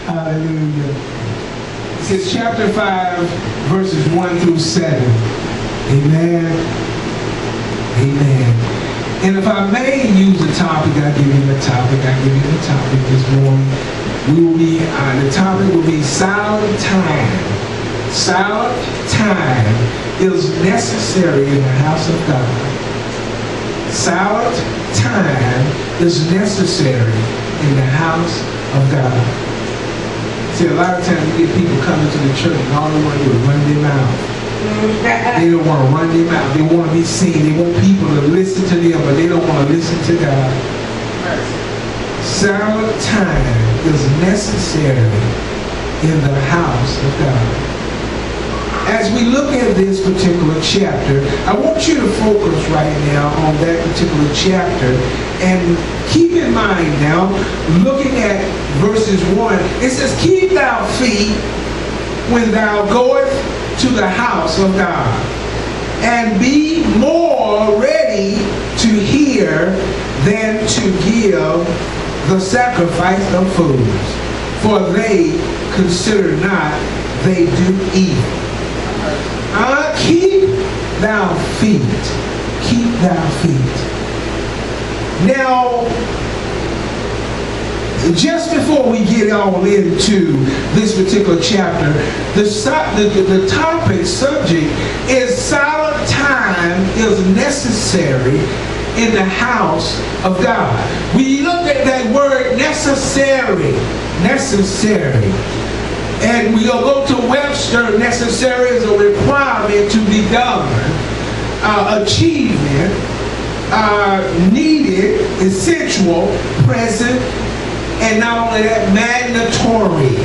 Hallelujah. It says chapter 5, verses 1 through 7. Amen. Amen. And if I may use a topic, I give you the topic this morning. The topic will be silent time. Silent time is necessary in the house of God. Silent time is necessary in the house of God. See, a lot of times you get people coming to the church and all they want to do is run their mouth. They don't want to run their mouth. They want to be seen. They want people to listen to them, but they don't want to listen to God. Silent time is necessary in the house of God. As we look at this particular chapter, I want you to focus right now on that particular chapter. And keep in mind now, looking at verses 1, it says, keep thou feet when thou goest to the house of God, and be more ready to hear than to give the sacrifice of fools, for they consider not they do evil. Keep thou feet. Keep thou feet. Now, just before we get all into this particular chapter, the subject is silent time is necessary in the house of God. We looked at that word necessary. Necessary. And we'll go to Webster. Necessary is a requirement to be done, achievement, needed, essential, present, and not only that, mandatory.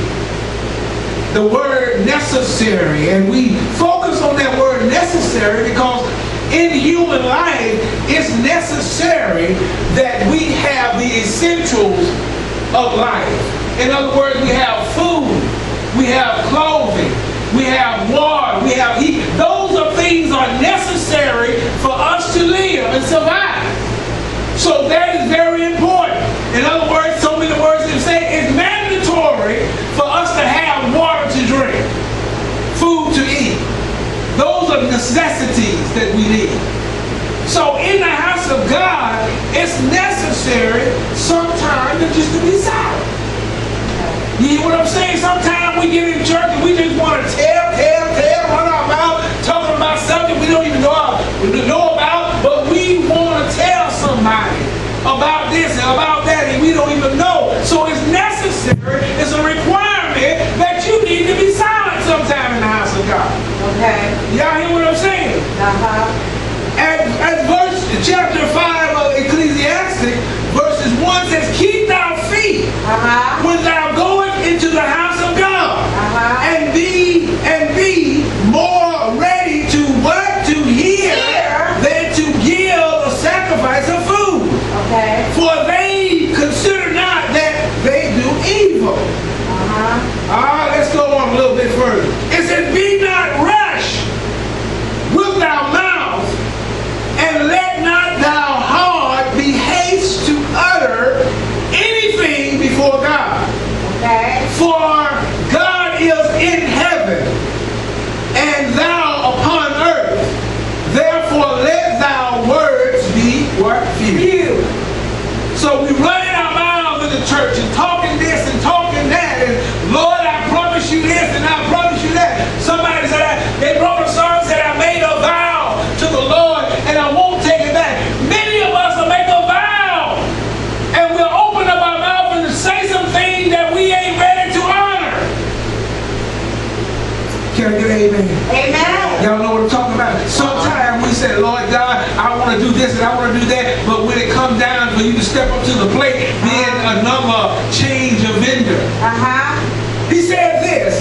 The word necessary, and we focus on that word necessary because in human life it's necessary that we have the essentials of life. In other words, we have food, we have clothing, we have water, we have heat. Those are things are necessary for us to live and survive. So that is very important. In other words, so many words to say, it's mandatory for us to have water to drink, food to eat. Those are necessities that we need. So in the house of God, it's necessary sometimes just to be silent. You hear what I'm saying? Sometimes we get in church and we just want to tell, run our mouth, talking about something we don't even know about, but we want to tell somebody about this and about that, and we don't even know. So it's necessary, it's a requirement that you need to be silent sometime in the house of God. Okay. Y'all hear what I'm saying? As verse chapter 5 of Ecclesiastes, verses 1 says, keep thy feet when thou goest into the house of God, and be more ready to what? To hear than to give a sacrifice of food. Okay. For they consider not that they do evil. Let's go on a little bit further. It says, be not rash with thy mouth, and let not thou heart be haste to utter anything before God. Okay. For God is in heaven, and thou upon earth. Therefore let thy words be what? Few. So we running our mouths in the church and talking this and talking that, and Lord, I promise you this and I promise you that. Somebody said, they wrote a song, said, I made a vow to the Lord and I won't take it back. Many of us will make a vow and we'll open up our mouth and say some things that we ain't ready to honor. Can I get an amen? Amen. Y'all know what I'm talking about? Sometimes we say, Lord God, I want to do this and I want to do that, but when it comes down for you to step up to the plate, then another change of vendor. He said this.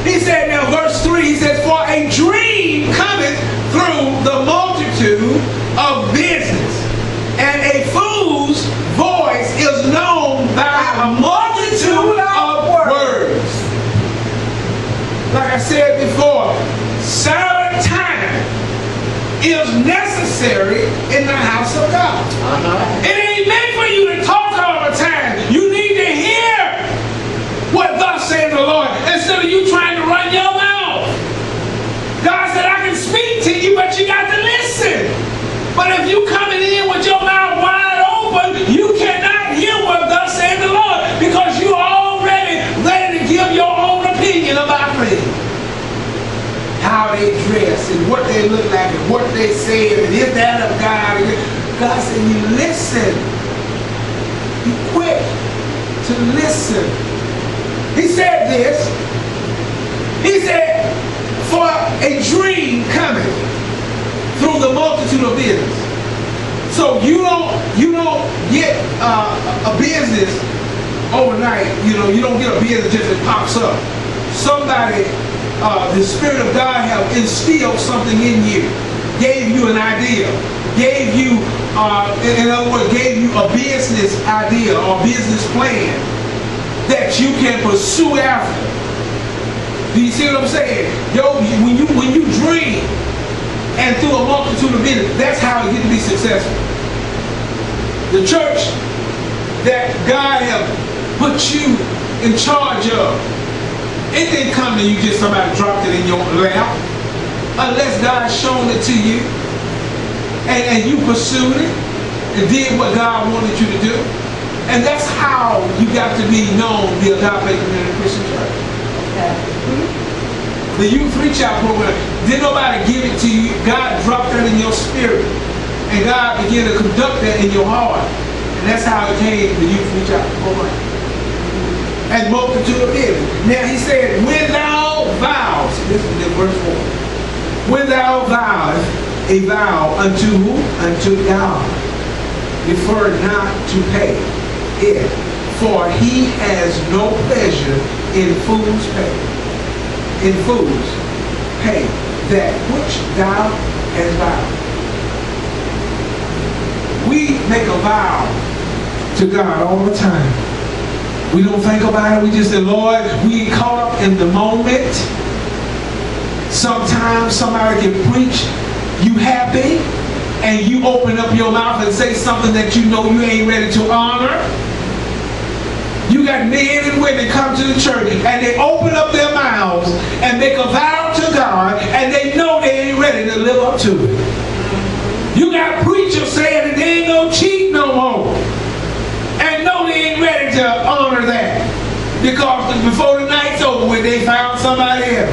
He said now, verse 3, he says, for a dream cometh through the multitude of business, and a fool's voice is known by a multitude of words. Like I said before, silent time is necessary in the house of God. It ain't meant for you to talk all the time. You saith the Lord, instead of you trying to run your mouth. God said, I can speak to you, but you got to listen. But if you coming in with your mouth wide open, you cannot hear what thus saith the Lord, because you already ready to give your own opinion about things. How they dress and what they look like and what they say and is that of God. God said, you listen. Be quick to listen. He said this. He said, for a dream coming through the multitude of business. So you don't get a business overnight. You don't get a business just that pops up. Somebody, the Spirit of God have instilled something in you, gave you an idea, gave you, in other words, gave you a business idea or business plan that you can pursue after. Do you see what I'm saying? When you dream and through a multitude of business, that's how you get to be successful. The church that God have put you in charge of, it didn't come to you just somebody dropped it in your lap. Unless God shown it to you and you pursued it and did what God wanted you to do. And that's how you got to be known, the Agape Community Christian Church. Okay. The youth reach out program, didn't nobody give it to you. God dropped that in your spirit. And God began to conduct that in your heart. And that's how it came, the youth reach out program. And multitude of business. Now he said, when thou vows, this is verse 4. When thou vowest a vow unto who? Unto God. Defer not to pay it, for he has no pleasure in fools pay. In fools pay that which thou hast vowed. We make a vow to God all the time. We don't think about it. We just say, Lord, we ain't caught up in the moment. Sometimes somebody can preach you happy and you open up your mouth and say something that you know you ain't ready to honor. You got men and women come to the church and they open up their mouths and make a vow to God and they know they ain't ready to live up to it. You got preachers saying that they ain't gonna cheat no more. And no, they ain't ready to honor that. Because before the night's over with, they found somebody else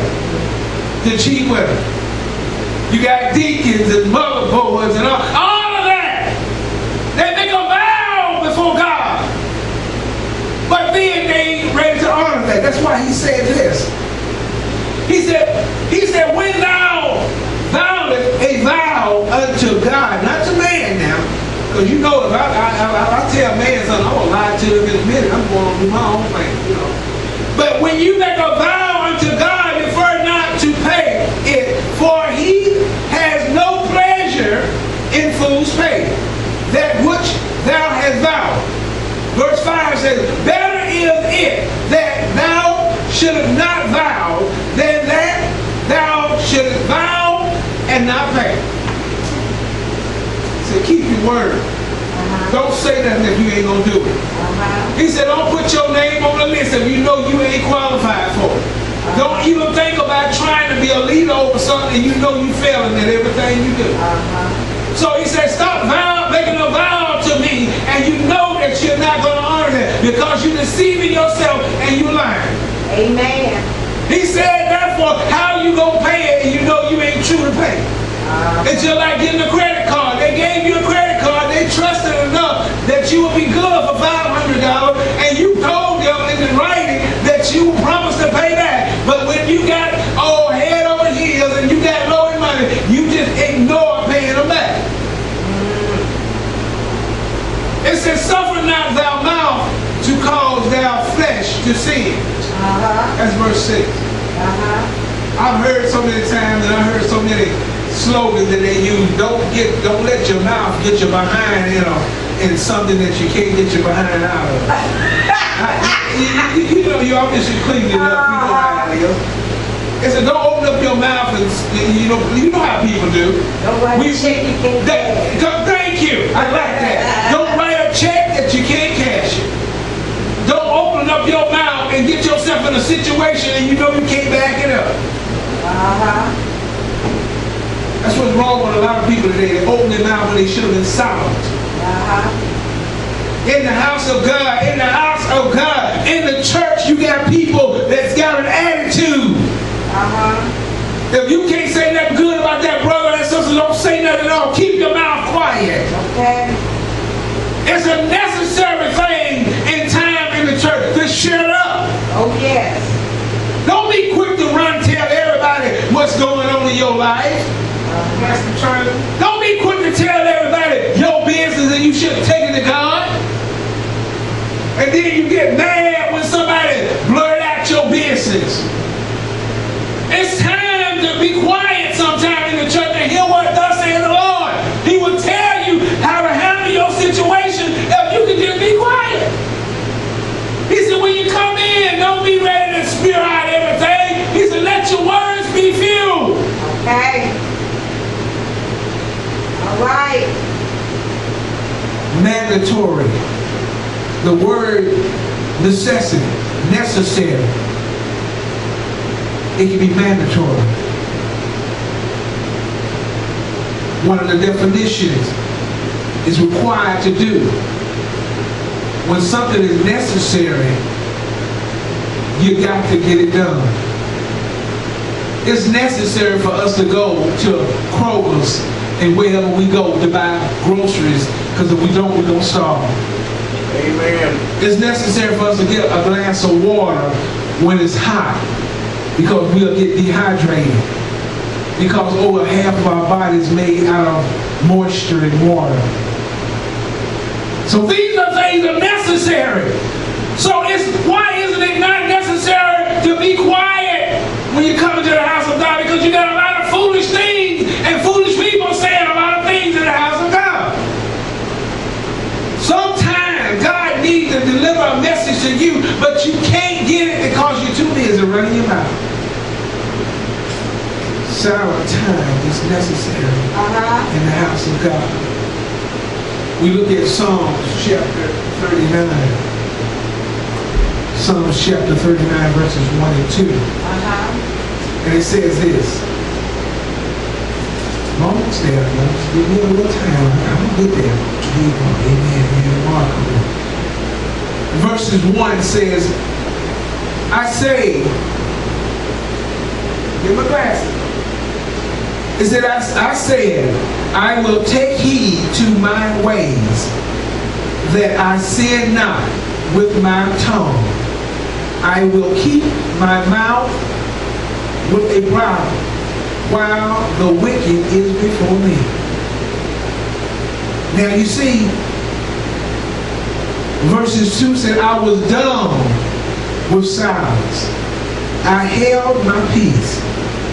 to cheat with them. You got deacons and mother boards and all of that. They make a vow before God. But then they ain't ready to honor that. That's why he said this. He said, when thou vowest a vow unto God, not to man now. Because you know, if I tell man something, I'm going to lie to him in a minute. I'm going to do my own thing, But when you make a vow unto God, defer not to pay it, for he has no pleasure in fools' pay, that which thou hast vowed. Verse 5 says, better is it that thou shouldest not vow than that thou shouldest vow and not pay. So keep your word. Don't say nothing if you ain't going to do it. He said, don't put your name on the list if you know you ain't qualified for it. Don't even think about trying to be a leader over something and you know you failing at everything you do. So he said, stop making a vow to me and you know that you're not going to honor that because you're deceiving yourself and you're lying. Amen. He said, therefore, how you going to pay it and you know you ain't true to pay? It's just like getting a credit card. They gave you a credit card. They trusted enough that you would be good for $500, and you told them in writing that you promised to pay back. But when you got head over heels and you got low in money, you just ignore paying them back. It says, suffer not thy mouth to cause thy flesh to sin. That's verse 6. I've heard so many times and I heard so many slogans that they use. Don't let your mouth get your behind in something that you can't get your behind out of. You obviously cleaned it up. You know how it is. It said don't open up your mouth and you know how people do. Don't write a check you can't cash. Thank you. I like that. Don't write a check that you can't cash it. Don't open open up your mouth and get yourself in a situation and you know you can't back it up. That's what's wrong with a lot of people today. They open their mouth when they should have been silent. In the house of God, in the house of God, in the church, you got people that's got an attitude. If you can't say nothing good about that brother and sister, don't say nothing at all. Keep your mouth quiet. Okay. It's a necessary thing in time in the church to shut up. Oh, yes. Don't be quick to run tell everybody what's going on in your life. Don't be quick to tell everybody your business and you shouldn't take it to God. And then you get mad when somebody blurt out your business. It's time to be quiet sometime in the church and hear what thus saith the Lord. He will tell you how to handle your situation if you can just be quiet. He said, when you come in, don't be ready to spew out everything. He said, let your words be few. Okay. All right. Mandatory. The word necessity, necessary. It can be mandatory. One of the definitions is required to do. When something is necessary, you got to get it done. It's necessary for us to go to Kroger's and wherever we go to buy groceries, because if we don't, we're going to starve. Amen. It's necessary for us to get a glass of water when it's hot, because we'll get dehydrated. Because over half of our body is made out of moisture and water. So these are things that are necessary. So why isn't it not necessary to be quiet when you come into the house of God? Because you got a lot of foolish things and foolish people saying a lot of things in the house of God. Sometimes God needs to deliver a message to you, but you can't get it because you're too busy running your mouth. Silent time is necessary in the house of God. We look at Psalms chapter 39. Psalms chapter 39 verses 1 and 2. And it says this. Almost there. Just give me a little time. I'm going to get there. Amen. Remarkable. Verses 1 says, I say, get my glasses. It said, I said, I will take heed to my ways, that I sin not with my tongue. I will keep my mouth with a bridle, while the wicked is before me. Now you see, verses 2 said, I was dumb with silence. I held my peace,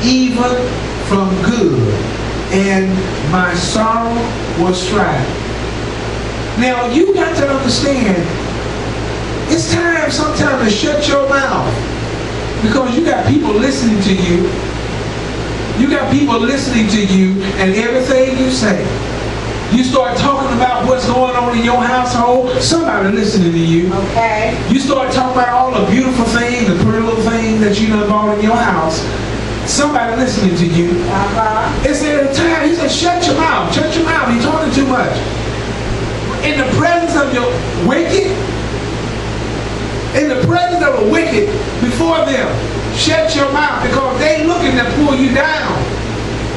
even from good, and my sorrow was strife. Now you got to understand, it's time sometimes to shut your mouth, because you got people listening to you. You got people listening to you and everything you say. You start talking about what's going on in your household, somebody listening to you. Okay. You start talking about all the beautiful things, the pretty little things that you done bought in your house, somebody listening to you. It's at a time, he said, shut your mouth, you're talking too much. In the presence of your wicked, in the presence of a wicked before them, shut your mouth, because they looking to pull you down.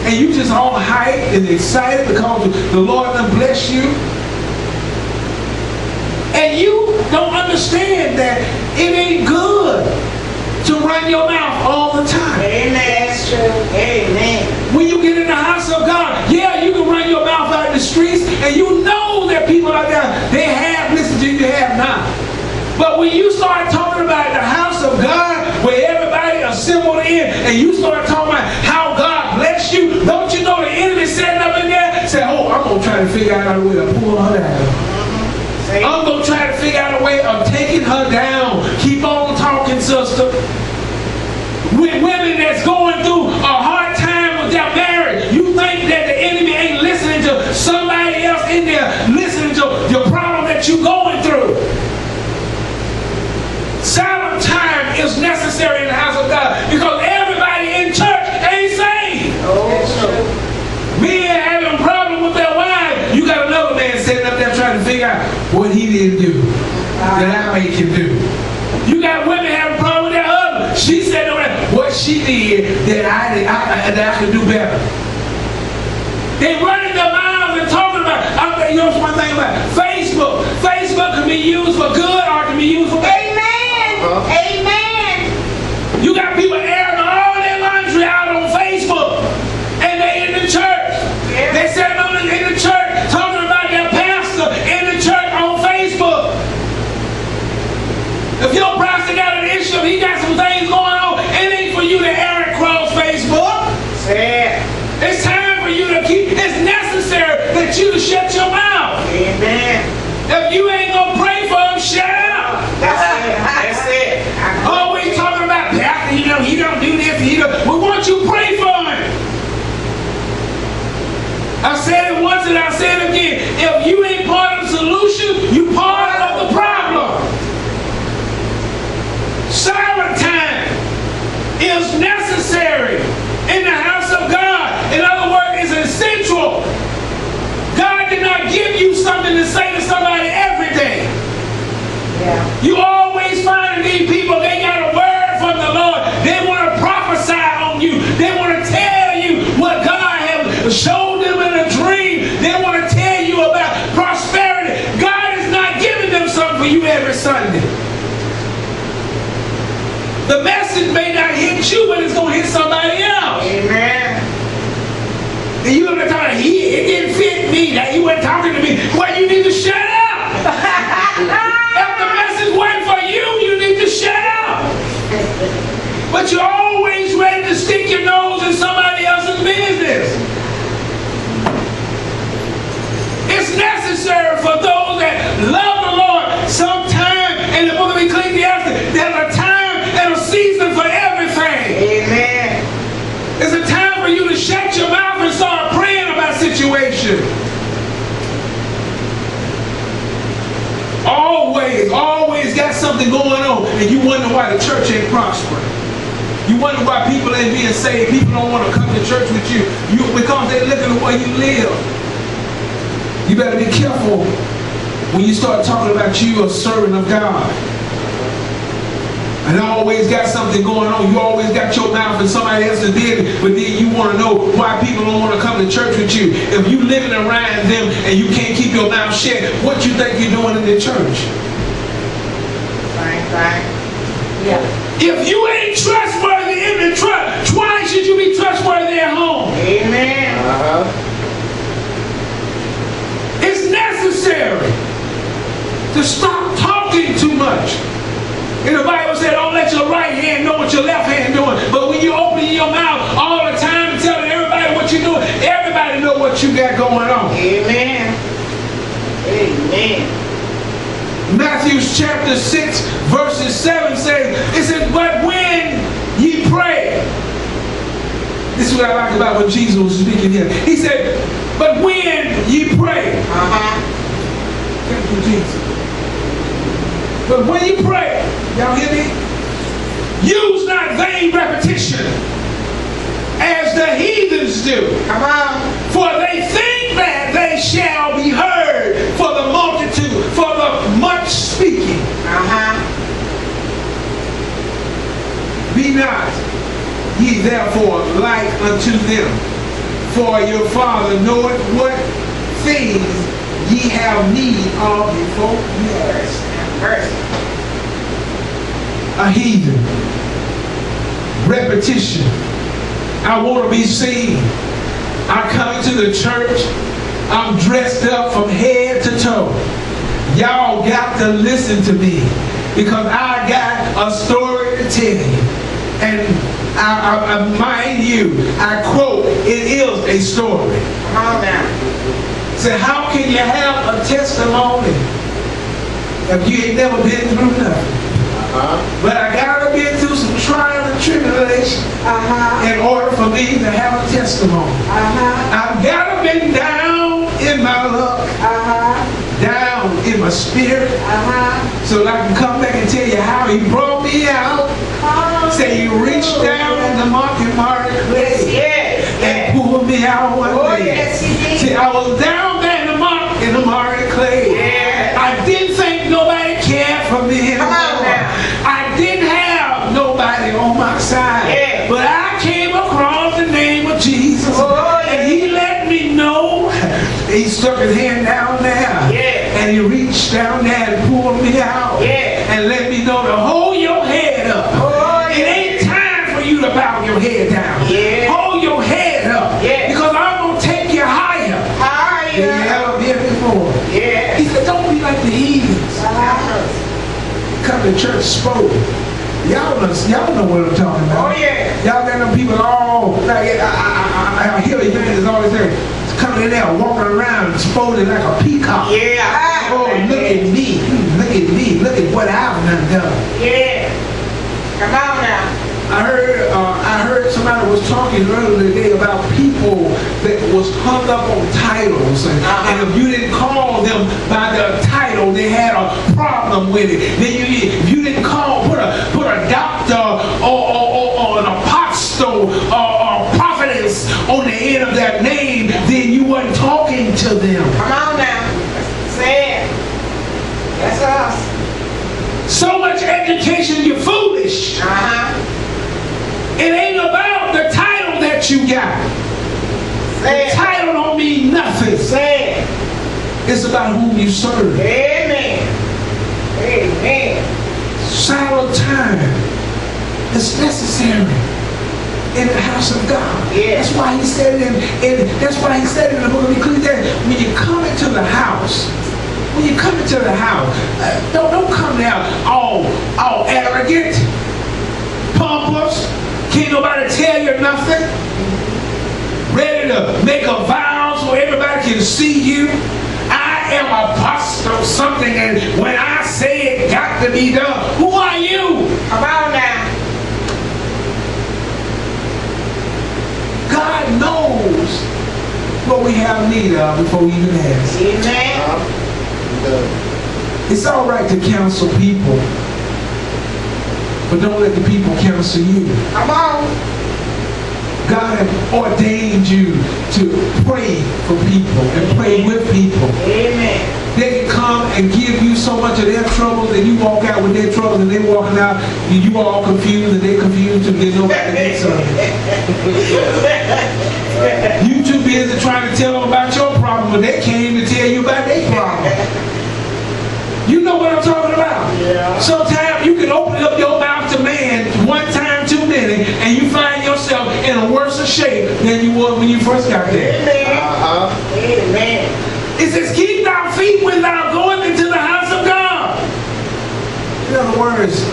And you just all hyped and excited because the Lord done bless you. And you don't understand that it ain't good to run your mouth all the time. Amen. That's true. Amen. When you get in the house of God, yeah, you can run your mouth out in the streets, and you know that people out there, they have listened to you, they have not. But when you start talking about the house of God, where everybody assembled in, and you start talking about how God bless you, don't you know the enemy sitting up in there say, oh, I'm going to try to figure out a way to pull her down. I'm going to try to figure out a way of taking her down. Keep on talking, sister. With women that's going through a hard time with their marriage, you think that the enemy ain't listening to somebody else in there, listening to your problem that you're going through. necessary in the house of God because everybody in church ain't saved. Men having a problem with their wives. You got another man sitting up there trying to figure out what he didn't do that I make him do. You got women having a problem with their husband. She said no matter what she did that I could do better. They running their mouths and talking about. You know one thing about Facebook. Facebook can be used for good or it can be used for bad. Amen. Amen. You got people airing all their laundry out on Facebook, and they in the church. Yeah. They sitting in the church talking about their pastor in the church on Facebook. If your pastor got an issue, if he got some things going on, it ain't for you to air it across Facebook. Yeah. It's time for you to keep. It's necessary that you shut your mouth. Amen. If you ain't gonna pray for him, shut up. That's it. That's it. Always talking about pastor, he don't do this, we want you to pray for him. I said it once and I said it again. If you ain't part of the solution, you part of the problem. Silent time is necessary in the house of God. In other words, it's essential. God did not give you something to say to somebody every day. Yeah. You always find these people, they got a word from the Lord. They want to prophesy on you. They want to tell you what God has showed them in a dream. They want to tell you about prosperity. God is not giving them something for you every Sunday. The message may not hit you, but it's going to hit somebody else. Amen. And you ever thought, it didn't fit me, that he wasn't talking to me. Well, you need to shut up. If the message wasn't for you, you need to shut up. But you're always ready to stick your nose in somebody else's business. It's necessary for those that love the Lord. Sometime in the book of Ecclesiastes, there's a time and a season for everything. Amen. It's a time for you to shut your mouth and start praying about situations. Always got something going on, and you wonder why the church ain't prospering. You wonder why people ain't being saved. People don't want to come to church with you because they're looking at where you live. You better be careful when you start talking about you a servant of God. And always got something going on. You always got your mouth and somebody else did it, but then you want to know why people don't want to come to church with you. If you living around them and you can't keep your mouth shut, what you think you're doing in the church? Right. Yeah. If you ain't trustworthy in the church, why should you be trustworthy at home? Amen. It's necessary to stop talking too much. And the Bible said, don't let your right hand know what your left hand doing. But when you open your mouth all the time and telling everybody what you're doing, everybody know what you got going on. Amen. Amen. Matthew chapter 6 verses 7 says, it says, but when ye pray. This is what I like about what Jesus was speaking here. He said, but when ye pray. Thank you, Jesus. But when you pray, y'all hear me? Use not vain repetition as the heathens do. Come on. For they think that they shall be heard for the multitude, for the much speaking. Be not ye therefore like unto them, for your Father knoweth what things ye have need of before ye ask. A heathen. Repetition. I want to be seen. I come into the church. I'm dressed up from head to toe. Y'all got to listen to me because I got a story to tell you. And I mind you, I quote, it is a story. Come on now. So how can you have a testimony if you ain't never been through nothing? But I gotta be through some trial and tribulation in order for me to have a testimony. I've gotta been down in my luck, down in my spirit, so that I can come back and tell you how he brought me out Say you reached down in the market place and pulled me out one day. Yes, he did. See, I was down there in the market clay. I didn't think nobody cared for me anymore. Come on now. I didn't have nobody on my side. Yeah. But I came across the name of Jesus. And he let me know. He stuck his hand down there. And he reached down there and pulled me out. And let me know to hold your head up. It ain't time for you to bow your head down. Hold your head up. Because I'm going to take you higher than you ever been before. He said, don't be like the heathens. Come to church spoke. Y'all know what I'm talking about. Y'all got them people all, like, I hear evangelists always there, coming in there, walking around, exposing like a peacock. Oh, look at me, look at what I've done. Come on now. I heard somebody was talking earlier today about people that was hung up on titles, and if you didn't call them by their title, they had a problem with it. Then if you didn't put a doctor or an apostle or prophetess on the end of their name, then you weren't talking to them. Come on now. Say it. That's us. So much education, you're foolish. It ain't about the title that you got. The title don't mean nothing. It's about whom you serve. Amen. Silent time is necessary in the house of God. That's why he said it that's why he said in the book of Ecclesiastes, when you come into the house, don't come there all arrogant, pompous. Can't nobody tell you nothing. Ready to make a vow so everybody can see you. I am apostle something, and when I say it got to be done. Who are you? Come on now. God knows what we have need of before we even ask. Amen. It's all right to counsel people, but don't let the people counsel you. Come on. God ordained you to pray for people and pray with people. Amen. They can come and give you so much of their troubles, and you walk out with their troubles, and they walking out, and you all confused, and they confused, and there's nobody makes of it. You too busy trying to tell them about your problem, but they came to tell you about their problem. You know what I'm talking about? Sometimes you can open up your mouth to man one time too many, and you find yourself in a worse shape than you were when you first got there. Amen. It says, keep thy feet when thou going into the house of God. In other words,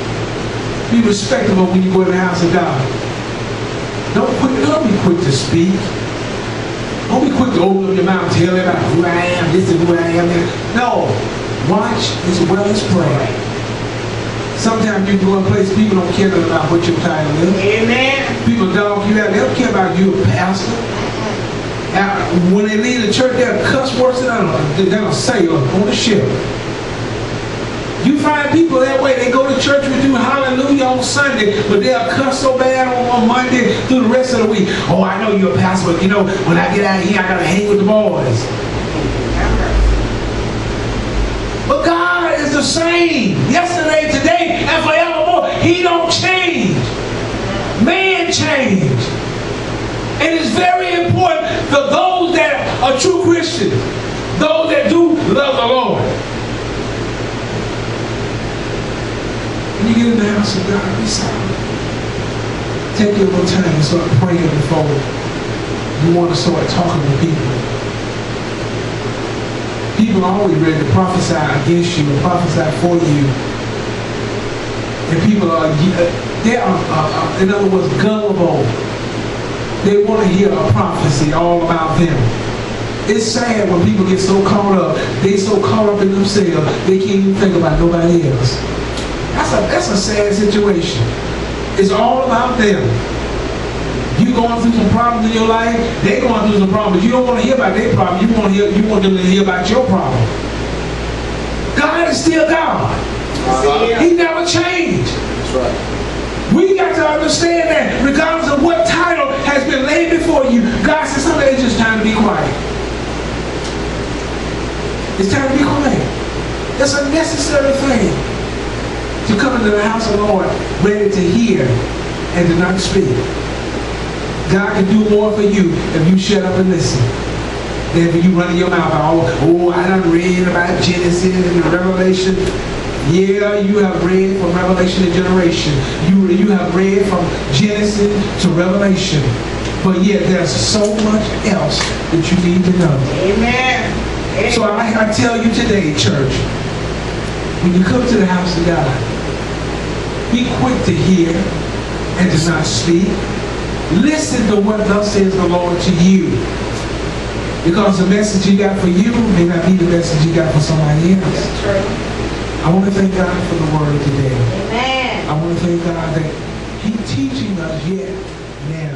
be respectable when you go in the house of God. Don't be quick to speak. Don't be quick to open up your mouth and tell everybody who I am, this is who I am. No. Watch as well as pray. Sometimes you go in places people don't care about what your title is. Amen. People dog you out. They don't care about you, a pastor. When they leave the church, they'll cuss worse than a sailor on the ship. You find people that way. They go to church with you, hallelujah, on Sunday, but they'll cuss so bad on Monday through the rest of the week. Oh, I know you're a pastor, but you know, when I get out of here, I got to hang with the boys. But God is the same yesterday, today, and forevermore. He don't change. Man change. And it's very important for those that are true Christians, those that do love the Lord. When you get in the house of God, be silent. Take your little time and start praying before you want to start talking to people. People are always ready to prophesy against you and prophesy for you. And people are, they are, in other words, gullible. They want to hear a prophecy all about them. It's sad when people get so caught up, they so caught up in themselves, they can't even think about nobody else. That's a sad situation. It's all about them. You going through some problems in your life, they going through some problems. You don't want to hear about their problem. You want them to hear about your problem. God is still God. He never changed. That's right. We got to understand that regardless of what title has been laid before you, God says sometimes it's just time to be quiet. It's time to be quiet. It's a necessary thing to come into the house of the Lord ready to hear and to not speak. God can do more for you if you shut up and listen than if you run your mouth out. Oh, I done read about Genesis and Revelation. Yeah, you have read from Revelation to generation. You have read from Genesis to Revelation. But yet there's so much else that you need to know. Amen. So I tell you today, church, when you come to the house of God, be quick to hear and to not speak. Listen to what thus says the Lord to you. Because the message He got for you may not be the message He got for somebody else. That's true. I want to thank God for the word today. Amen. I want to thank God that He's teaching us yet now